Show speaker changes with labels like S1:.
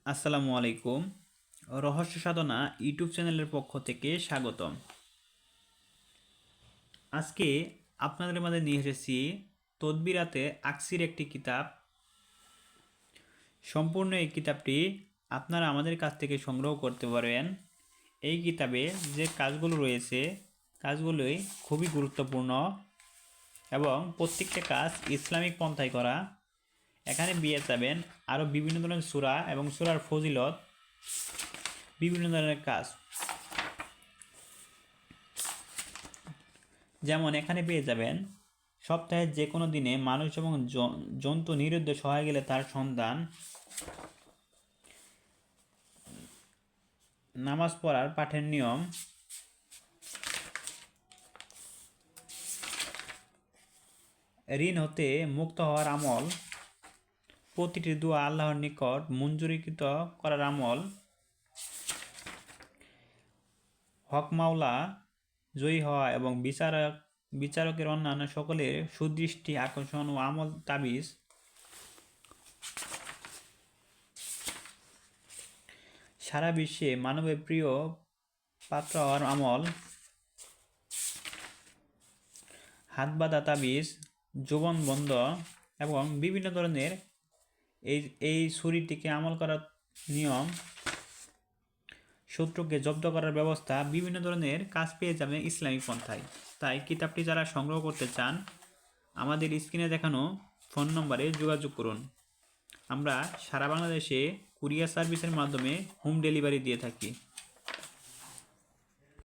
S1: আসসালামু আলাইকুম। রহস্য সাধনা ইউটিউব চ্যানেলের পক্ষ থেকে স্বাগতম। আজকে আপনাদের মাঝে নিয়ে এসেছি তদবিরাতে আকসির একটি কিতাব। সম্পূর্ণ এই কিতাবটি আপনারা আমাদের কাছ থেকে সংগ্রহ করতে পারবেন। এই কিতাবে যে কাজগুলো রয়েছে কাজগুলোই খুবই গুরুত্বপূর্ণ এবং প্রত্যেকটা কাজ ইসলামিক পন্থায় করা। এখানে বিয়ে যাবেন আরও বিভিন্ন ধরনের সূরা এবং সূরার ফজিলত, বিভিন্ন ধরনের কাজ, যেমন এখানে পেয়ে যাবেন সপ্তাহের যে কোনো দিনে মানুষ এবং জন্তু নিরুদ্দেশ হয়ে গেলে তার সন্তান নামাজ পড়ার পাঠের নিয়ম, ঋণ হতে মুক্ত হওয়ার আমল, প্রতিটি দোয়া আল্লাহর নিকট মঞ্জুরিকৃত করার আমল, হক মাওলা জয়ী হওয়া এবং বিচারকের অন্যান্য সকলের সুদৃষ্টি আকর্ষণ ও আমল তাবিজ, সারা বিশ্বে মানবের প্রিয় পাত্র হওয়ার আমল, হাত বাঁধা তাবিজ, যৌবন বন্ধ এবং বিভিন্ন ধরনের এই ছুরিটিকে আমল করার নিয়ম, শত্রুকে জব্দ করার ব্যবস্থা, বিভিন্ন ধরনের কাজ পেয়ে যাবেন ইসলামিক পন্থায়। তাই কিতাবটি যারা সংগ্রহ করতে চান আমাদের স্ক্রিনে দেখানো ফোন নম্বরে যোগাযোগ করুন। আমরা সারা বাংলাদেশে কুরিয়ার সার্ভিসের মাধ্যমে হোম ডেলিভারি দিয়ে থাকি।